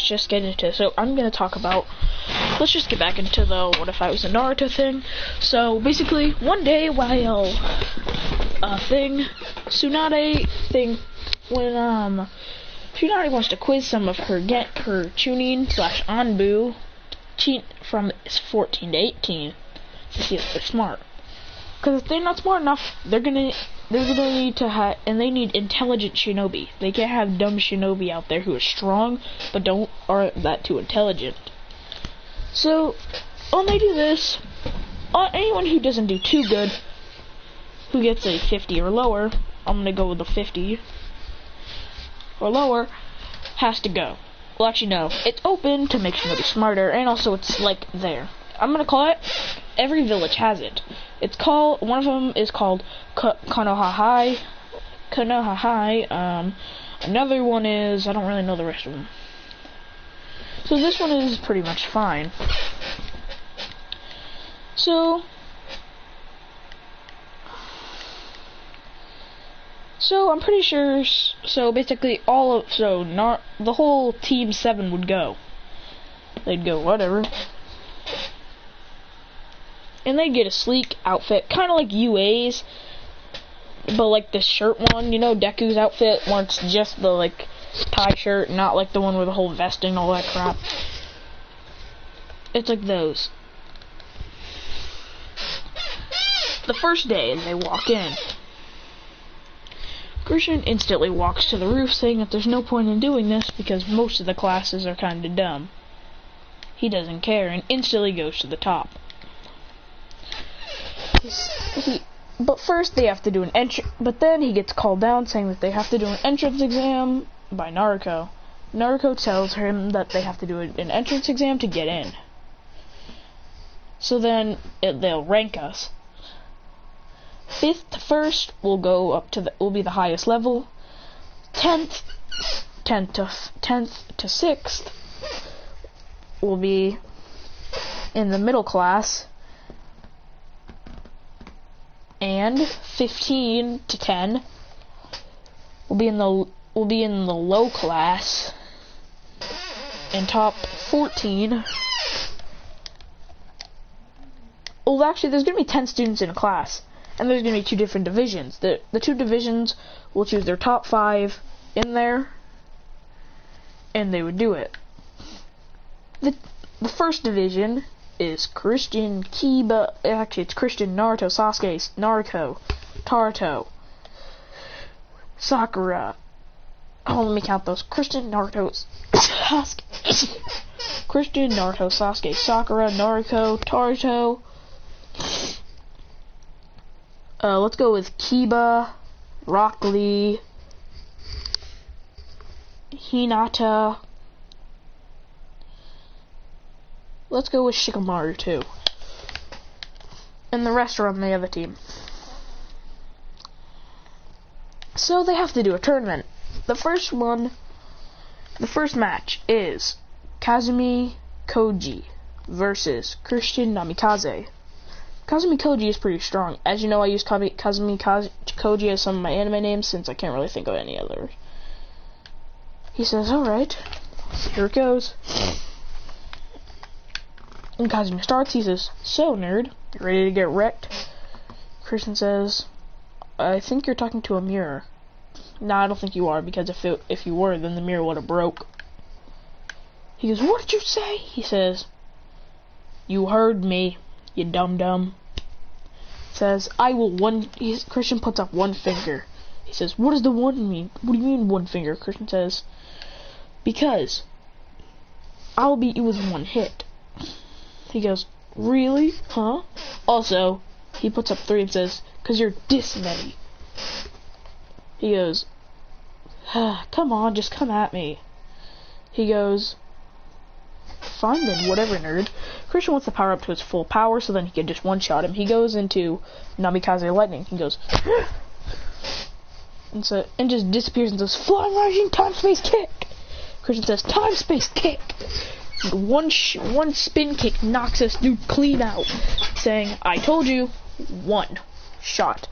just get into it. So I'm gonna talk about, let's just get back into the what if I was a Naruto thing. So basically, one day while when Tsunade wants to quiz some of her Chunin / Anbu from 14 to 18 to see if they're smart. Because if they're not smart enough, they're gonna need to have, and they need intelligent shinobi. They can't have dumb shinobi out there who are strong but aren't that too intelligent. So when they do this, anyone who doesn't do too good, who gets a 50 or lower, I'm gonna go with the 50 or lower, has to go. Well, actually no, it's open to make shinobi smarter, and also it's like there. I'm gonna call it, every village has it. It's called, one of them is called Konohahai. Another one is, I don't really know the rest of them. So this one is pretty much fine. So I'm pretty sure, so basically the whole team 7 would go. They'd go, whatever. And they'd get a sleek outfit, kind of like UA's, but like the shirt one, you know, Deku's outfit, where it's just the like tie shirt, not like the one with the whole vesting and all that crap. It's like those. The first day they walk in, Christian instantly walks to the roof, saying that there's no point in doing this because most of the classes are kinda dumb. He doesn't care and instantly goes to the top. But first they have to do an entrance, but then he gets called down saying that they have to do an entrance exam by Naruto. Naruto tells him that they have to do an entrance exam to get in. So then they'll rank us. 5th to 1st will go up to will be the highest level. 10th to 6th will be in the middle class. And 15 to 10 will be in the low class, and top 14. Well, actually, there's gonna be 10 students in a class, and there's gonna be 2 different divisions. The 2 divisions will choose their top 5 in there, and they would do it. The first division is Christian, Kiba, actually it's Christian, Naruto, Sasuke, Naruto, Taruto, Sakura. Oh, let me count those. Christian, Naruto, Sasuke, Christian, Naruto, Sasuke, Sakura, Naruto, Taruto. Let's go with Kiba, Rock Lee, Hinata. Let's go with Shikamaru too. And the rest are on the other team. So they have to do a tournament. The first match is Kazumi Koji versus Christian Namikaze. Kazumi Koji is pretty strong. As you know, I use Kazumi Koji as some of my anime names since I can't really think of any others. He says, alright, here it goes. When Kazumi starts, he says, so nerd, you ready to get wrecked? Christian says, I think you're talking to a mirror. No, I don't think you are, because if you were, then the mirror would have broke. He goes, what did you say? He says, you heard me, you dum-dum. Says, Christian puts up one finger. He says, what does the one mean? What do you mean one finger? Christian says, because I'll beat you with one hit. He goes, really? Huh? Also, he puts up 3 and says, cause you're this many. He goes, come on, just come at me. He goes, fine then, whatever, nerd. Christian wants to power up to his full power so then he can just one-shot him. He goes into Namikaze Lightning. He goes, and just disappears and says, flying rising time-space kick. Christian says, time-space kick. One spin kick knocks this dude clean out, saying, I told you, one shot.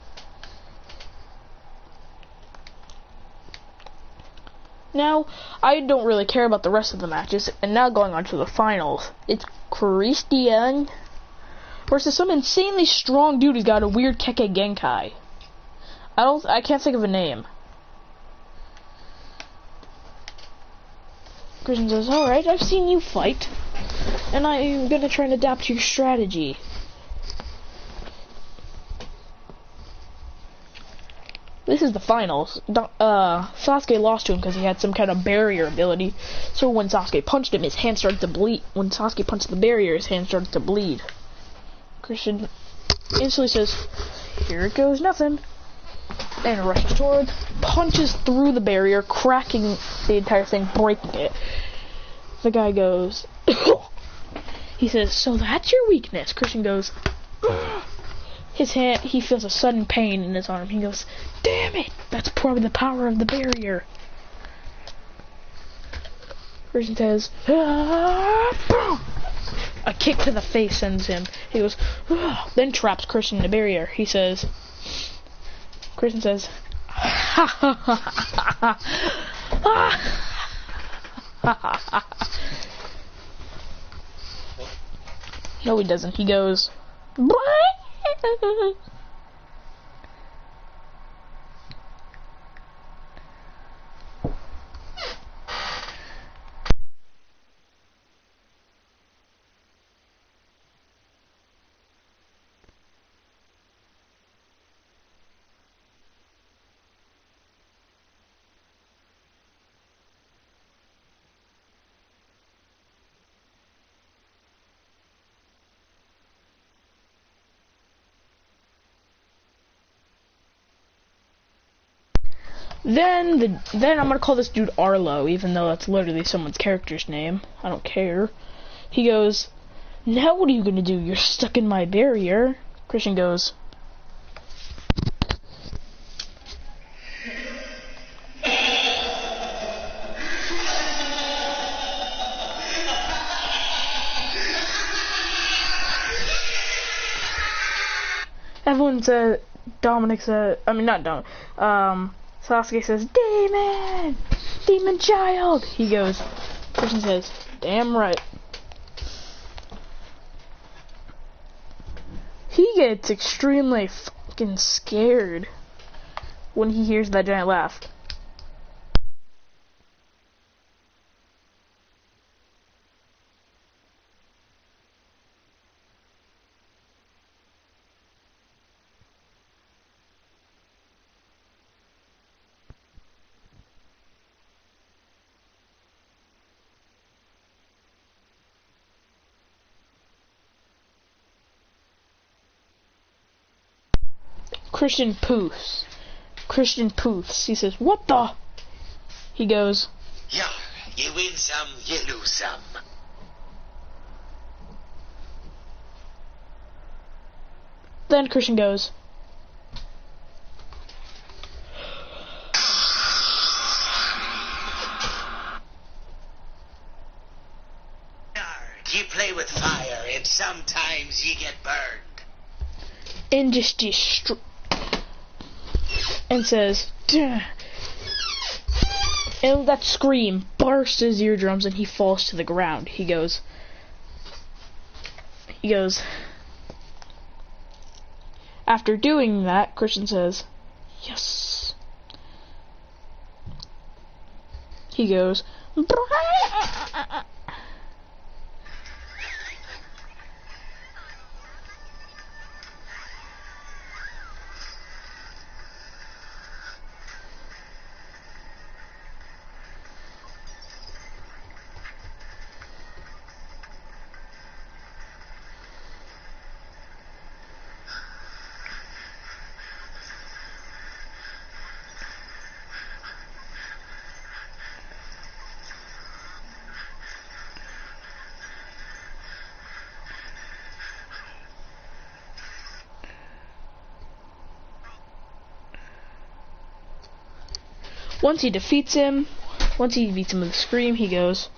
Now, I don't really care about the rest of the matches, and now going on to the finals. It's Christian versus some insanely strong dude who's got a weird Keke Genkai. I can't think of a name. Christian says, alright, I've seen you fight, and I'm gonna try and adapt your strategy. This is the finals. Sasuke lost to him because he had some kind of barrier ability. So when Sasuke punched him, his hand started to bleed. When Sasuke punched the barrier, his hand started to bleed. Christian instantly says, here it goes, nothing. And rushes towards, punches through the barrier, cracking the entire thing, breaking it. The guy goes, he says, so that's your weakness. Christian goes, his hand, he feels a sudden pain in his arm. He goes, damn it, that's probably the power of the barrier. Christian says, boom! A kick to the face sends him. He goes, then traps Christian in the barrier. He says, Christian says, ha ha ha ha ha. No, he doesn't. He goes, Then I'm gonna call this dude Arlo, even though that's literally someone's character's name. I don't care. He goes, now what are you gonna do? You're stuck in my barrier. Christian goes, everyone said, Dominic said, I mean not Dominic, Sasuke says, Demon! Demon child! He goes, Christian says, damn right. He gets extremely fucking scared when he hears that giant laugh. Christian poofs. Christian poofs. He says, what the? He goes, yeah, you win some, you lose some. Then Christian goes, you play with fire and sometimes you get burned. and just and says, duh. And that scream bursts his eardrums and he falls to the ground. He goes, after doing that, Christian says, yes. He goes, once he beats him with a scream, he goes,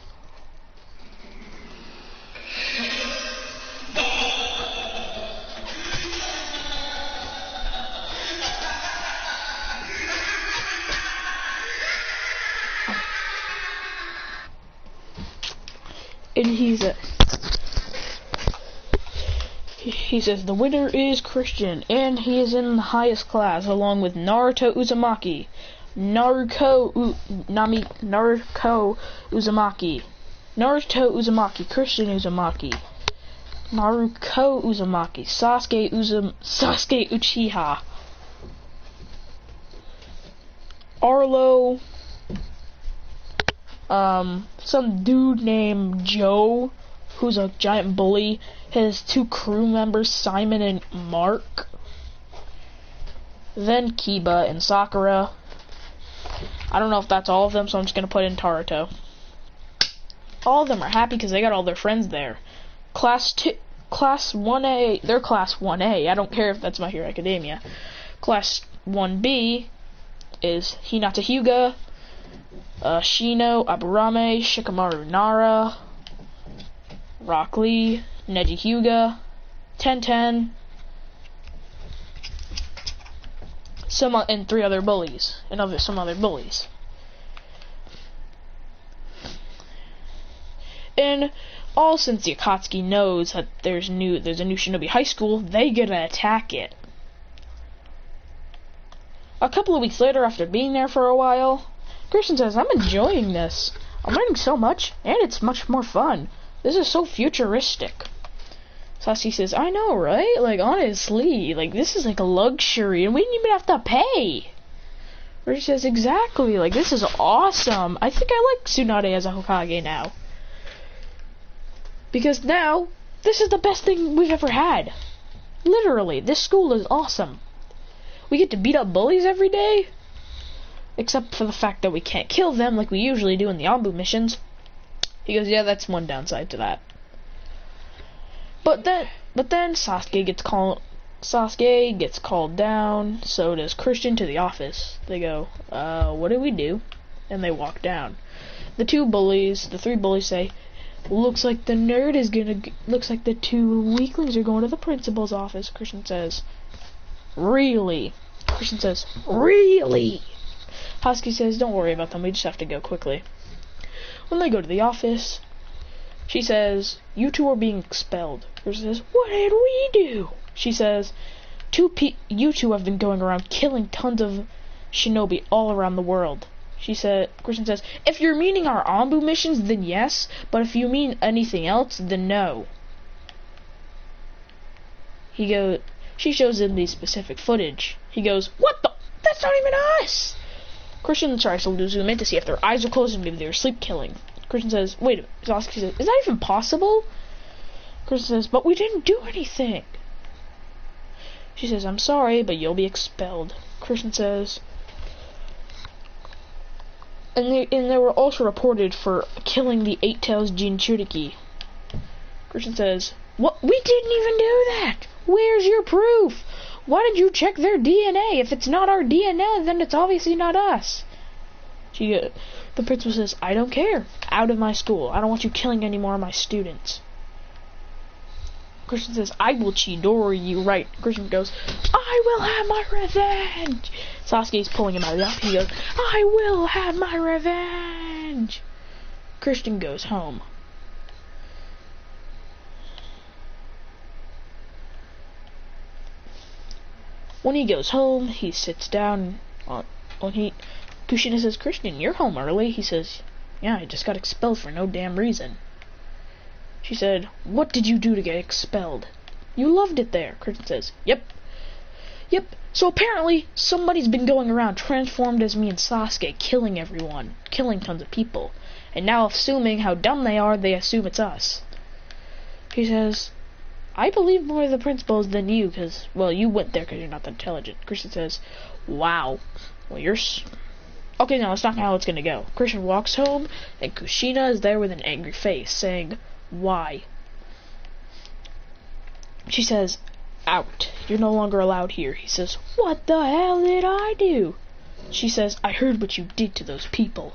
And he says the winner is Christian, and he is in the highest class, along with Naruto Uzumaki, Naruto Uzumaki, Christian Uzumaki, Naruto Uzumaki, Sasuke Uchiha, Arlo, some dude named Joe, who's a giant bully, his 2 crew members, Simon and Mark, then Kiba and Sakura. I don't know if that's all of them, so I'm just gonna put in Naruto. All of them are happy because they got all their friends there. Class 1A, they're Class 1A. I don't care if that's My Hero Academia. Class 1B is Hinata Hyuga, Shino, Aburame, Shikamaru Nara, Rock Lee, Neji Hyuga, Tenten, and 3 other bullies, and some other bullies. And all since Akatsuki knows that there's a new Shinobi High School, they gonna attack it. A couple of weeks later, after being there for a while, Christian says, I'm enjoying this. I'm learning so much, and it's much more fun. This is so futuristic. Sasuke says, I know, right? Like, honestly, like, this is like a luxury, and we didn't even have to pay. Christian says, exactly, like, this is awesome. I think I like Tsunade as a Hokage now. Because now, this is the best thing we've ever had. Literally, this school is awesome. We get to beat up bullies every day. Except for the fact that we can't kill them like we usually do in the Anbu missions. He goes, yeah, that's one downside to that. But then Sasuke gets called down, so does Christian to the office. They go, what do we do? And they walk down. The 3 bullies say, looks like the 2 weaklings are going to the principal's office. Christian says, really? Christian says, really? Husky says, don't worry about them, we just have to go quickly. When they go to the office, she says, you 2 are being expelled. Christian says, what did we do? She says, you 2 have been going around killing tons of shinobi all around the world. Christian says, if you're meaning our Anbu missions, then yes, but if you mean anything else, then no. She shows him the specific footage. He goes, what the? That's not even us! Christian tries to zoom in to see if their eyes are closed and maybe they were sleep killing. Christian says, wait a minute. Sasuke says, is that even possible? Christian says, but we didn't do anything. She says, I'm sorry, but you'll be expelled. Christian says, and they were also reported for killing the 8-Tails Jinchuriki. Christian says, what? We didn't even do that! Where's your proof? Why did you check their DNA? If it's not our DNA, then it's obviously not us. The principal says, I don't care. Out of my school. I don't want you killing any more of my students. Christian says, I will Chidori you right. Christian goes, I will have my revenge. Sasuke's pulling him out of the office. He goes, I will have my revenge. Christian goes home. When he goes home, he sits down. Kushina says, Christian, you're home early. He says, yeah, I just got expelled for no damn reason. She said, what did you do to get expelled? You loved it there. Christian says, yep. So apparently, somebody's been going around transformed as me and Sasuke, killing everyone, killing tons of people. And now, assuming how dumb they are, they assume it's us. He says, I believe more of the principals than you, because, well, you went there because you're not that intelligent. Christian says, wow. Well, okay, now let's talk how it's going to go. Christian walks home, and Kushina is there with an angry face, saying, why? She says, out. You're no longer allowed here. He says, what the hell did I do? She says, I heard what you did to those people.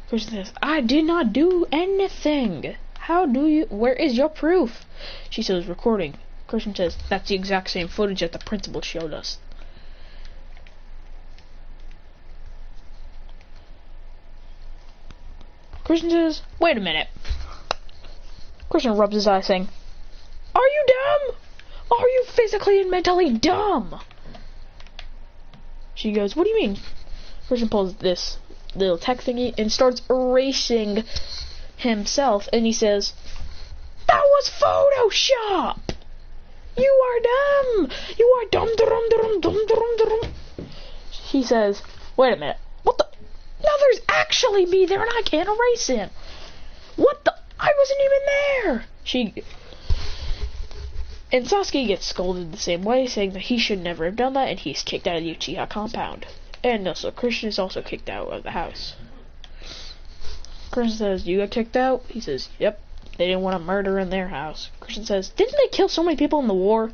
Christian says, I did not do anything. Where is your proof? She says, recording. Christian says, that's the exact same footage that the principal showed us. Christian says, wait a minute. Christian rubs his eyes saying, are you dumb? Are you physically and mentally dumb? She goes, what do you mean? Christian pulls this little tech thingy and starts erasing himself, and he says, that was Photoshop! You are dumb! You are dumb, dumb, dumb, dumb, dumb, dumb. He says, wait a minute. What the? Now there's actually me there and I can't erase him. What the? I wasn't even there! And Sasuke gets scolded the same way, saying that he should never have done that, and he's kicked out of the Uchiha compound. And also, Christian is also kicked out of the house. Christian says, you got kicked out? He says, yep. They didn't want to murder in their house. Christian says, didn't they kill so many people in the war?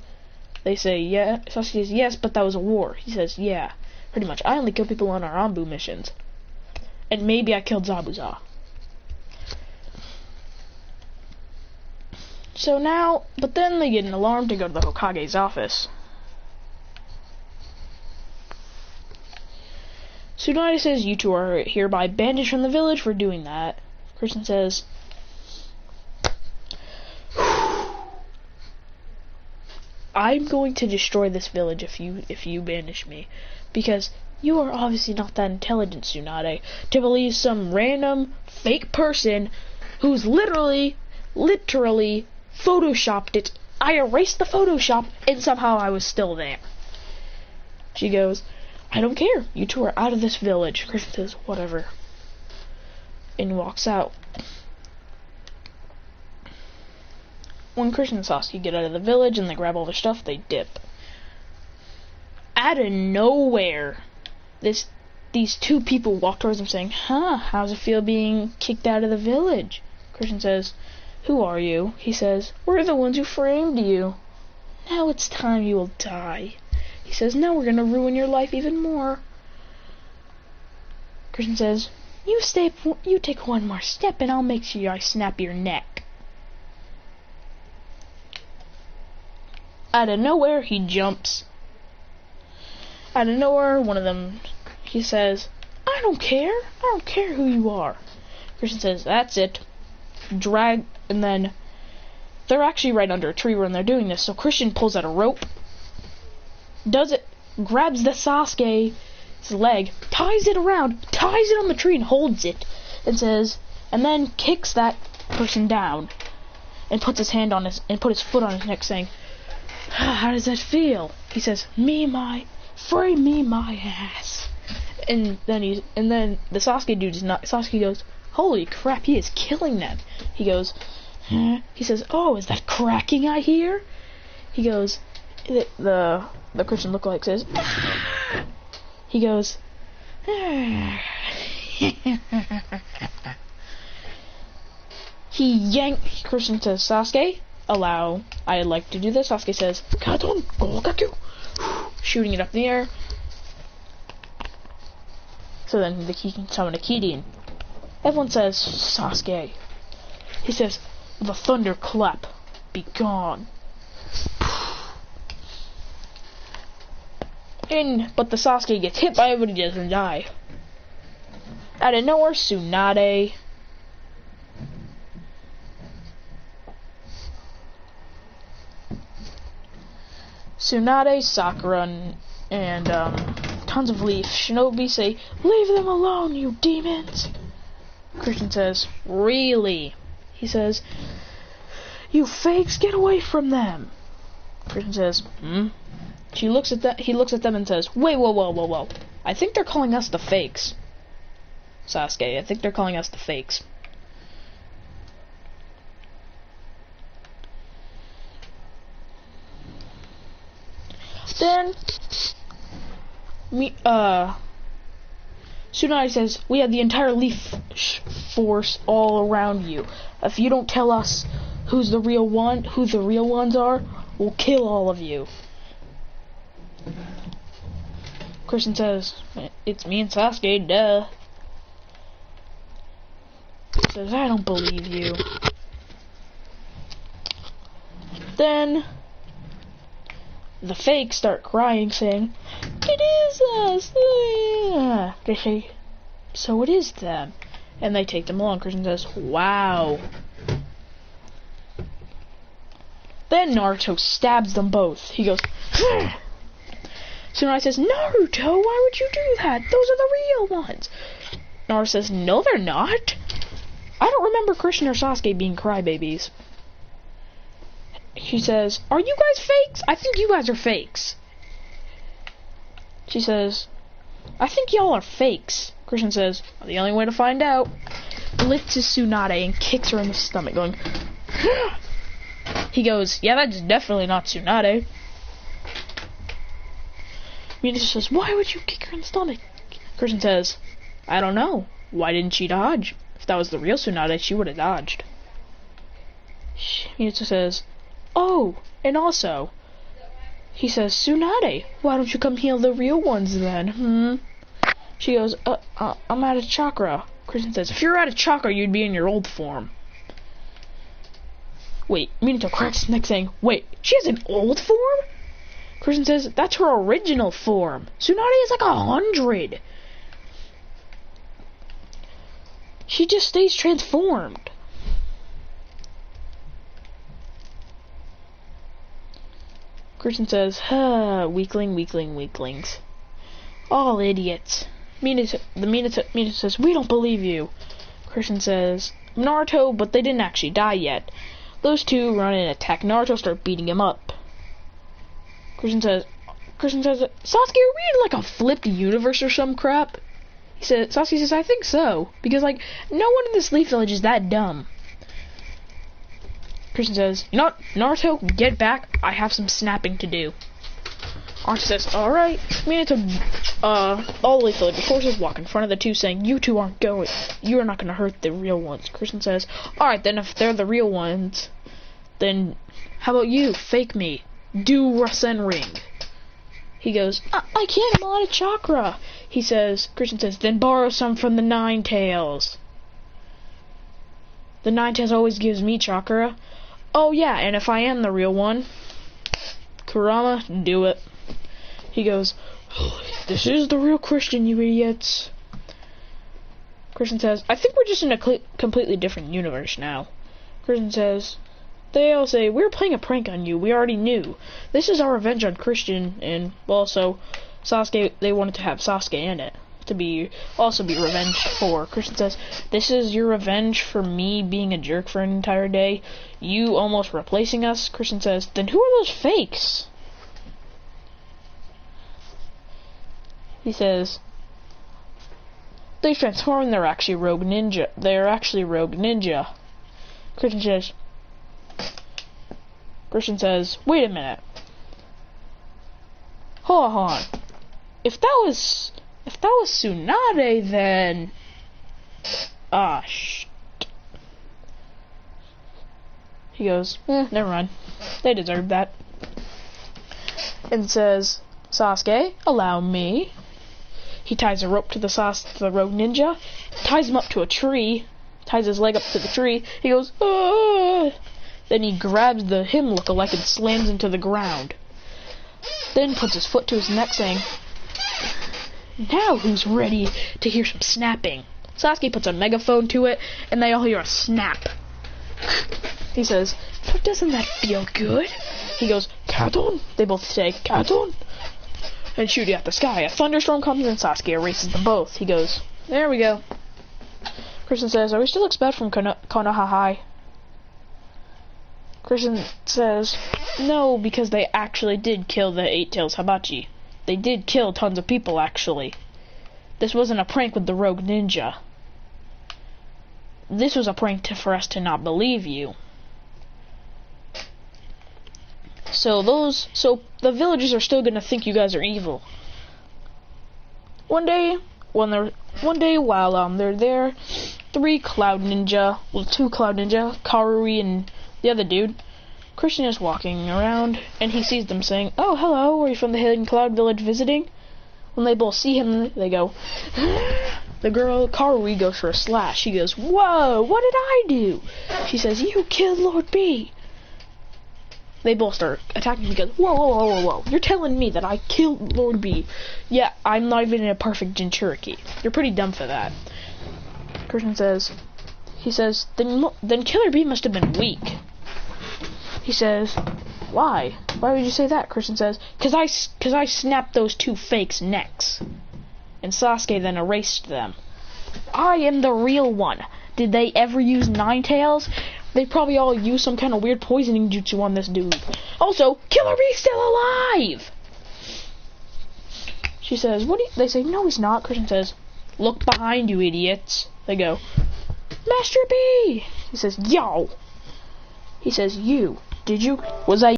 They say, yeah. Sasuke says, yes, but that was a war. He says, yeah, pretty much. I only kill people on our Anbu missions. And maybe I killed Zabuza. So now, but then they get an alarm to go to the Hokage's office. Tsunade says, you two are hereby banished from the village for doing that. Christian says, I'm going to destroy this village if you banish me, because you are obviously not that intelligent, Tsunade, to believe some random fake person who's literally photoshopped it. I erased the Photoshop and somehow I was still there. She goes, I don't care. You two are out of this village. Christian says, whatever. And walks out. When Christian and Sasuke get out of the village and they grab all their stuff, they dip. Out of nowhere, these two people walk towards him saying, how's it feel being kicked out of the village? Christian says, who are you? He says, we're the ones who framed you. Now it's time you will die. He says, now we're gonna ruin your life even more. Christian says, you take one more step and I'll make sure I snap your neck. Out of nowhere, he jumps. Out of nowhere, one of them, he says, I don't care who you are. Christian says, that's it. And then they're actually right under a tree when they're doing this, so Christian pulls out a rope, grabs the Sasuke's leg, ties it on the tree and holds it, and then kicks that person down, and puts his foot on his neck saying, how does that feel? He says, free me my ass. And then the Sasuke dude Sasuke goes, holy crap, he is killing them. He goes, huh? He says, oh, is that cracking I hear? He goes, the Christian lookalike says, ah! He goes, ah. Christian says, Sasuke, I'd like to do this. Sasuke says, Katon, Gogaku, shooting it up in the air. So then he can summon a Kirin. Everyone says, Sasuke. He says, the thunderclap, be gone. But the Sasuke gets hit by it, but he doesn't die. Out of nowhere, Tsunade. Sakura, and tons of Leaf Shinobi say, leave them alone, you demons. Christian says, really? He says, you fakes, get away from them. Christian says, He looks at them and says, wait, whoa. I think they're calling us the fakes. Sasuke, I think they're calling us the fakes. Then Tsunade says, we have the entire Leaf Force all around you. If you don't tell us who the real ones are, we'll kill all of you. Christian says, it's me and Sasuke, duh. He says, I don't believe you. Then the fakes start crying, saying, it is us. They say, so it is them. And they take them along. Christian says, wow. Then Naruto stabs them both. He goes, Tsunade says, Naruto, why would you do that? Those are the real ones. Naruto says, no, they're not. I don't remember Christian or Sasuke being crybabies. She says, are you guys fakes? I think you guys are fakes. She says, I think y'all are fakes. Christian says, well, the only way to find out. Lifts his Tsunade and kicks her in the stomach, going, He goes, yeah, that's definitely not Tsunade. Minato says, why would you kick her in the stomach? Christian says, I don't know. Why didn't she dodge? If that was the real Tsunade, she would have dodged. Minato says, oh, and also, he says, Tsunade, why don't you come heal the real ones then, She goes, I'm out of chakra. Christian says, if you're out of chakra, you'd be in your old form. Wait, Minato cracks his neck saying, wait, she has an old form? Christian says, that's her original form. Tsunade is like 100. She just stays transformed. Christian says, weaklings. All idiots. Minato says, we don't believe you. Christian says, Naruto, but they didn't actually die yet. Those two run and attack Naruto, start beating him up. Christian says, Sasuke, are we in like a flipped universe or some crap? Sasuke says, I think so. Because, like, no one in this Leaf Village is that dumb. Christian says, you know what, Naruto, get back. I have some snapping to do. Naruto says, alright. All the Leaf Village forces walk in front of the two saying, you two aren't going. You're not going to hurt the real ones. Christian says, alright, then if they're the real ones, then how about you, fake me? Do Rasen Ring. He goes, I can't, I'm out of chakra. Christian says, then borrow some from the Nine Tails. The Nine Tails always gives me chakra. Oh yeah, and if I am the real one, Kurama, do it. He goes, this is the real Christian, you idiots. Christian says, I think we're just in a completely different universe now. Christian says, they all say, we're playing a prank on you, we already knew. This is our revenge on Christian, and also, Sasuke, they wanted to have Sasuke in it, to also be revenged for. Christian says, this is your revenge for me being a jerk for an entire day, you almost replacing us. Christian says, then who are those fakes? He says, they transform, they're actually rogue ninja. Christian says, wait a minute. Hold on. If that was Tsunade, then He goes, never mind. They deserve that. And says, Sasuke, allow me. He ties a rope to the rogue ninja, ties him up to a tree, ties his leg up to the tree. He goes, ah! Then he grabs the him lookalike and slams into the ground. Then puts his foot to his neck saying, now who's ready to hear some snapping? Sasuke puts a megaphone to it, and they all hear a snap. He says, doesn't that feel good? He goes, Kadon. They both say, Kadon. And shooting at the sky, a thunderstorm comes and Sasuke erases them both. He goes, there we go. Christian says, are we still expelled from Konoha High? Christian says, no, because they actually did kill the Eight-Tails Hibachi. They did kill tons of people, actually. This wasn't a prank with the rogue ninja. This was a prank for us to not believe you. So the villagers are still gonna think you guys are evil. One day while they're there, two Cloud Ninja, Karui and the other dude, Christian is walking around and he sees them saying, oh, hello, are you from the Hidden Cloud Village visiting? When they both see him, they go, the girl, Karui, goes for a slash. She goes, whoa, what did I do? She says, you killed Lord B. They both start attacking because, whoa, you're telling me that I killed Lord B. Yeah, I'm not even a perfect Jinchuriki. You're pretty dumb for that. Christian says, then Killer Bee must have been weak. He says, why? Why would you say that? Christian says, cause I snapped those two fakes' necks. And Sasuke then erased them. I am the real one. Did they ever use Ninetales? They probably all used some kind of weird poisoning jutsu on this dude. Also, Killer Bee's still alive! She says, they say, no he's not. Christian says, look behind you, idiots. They go, Master B! He says, yo! He says, was I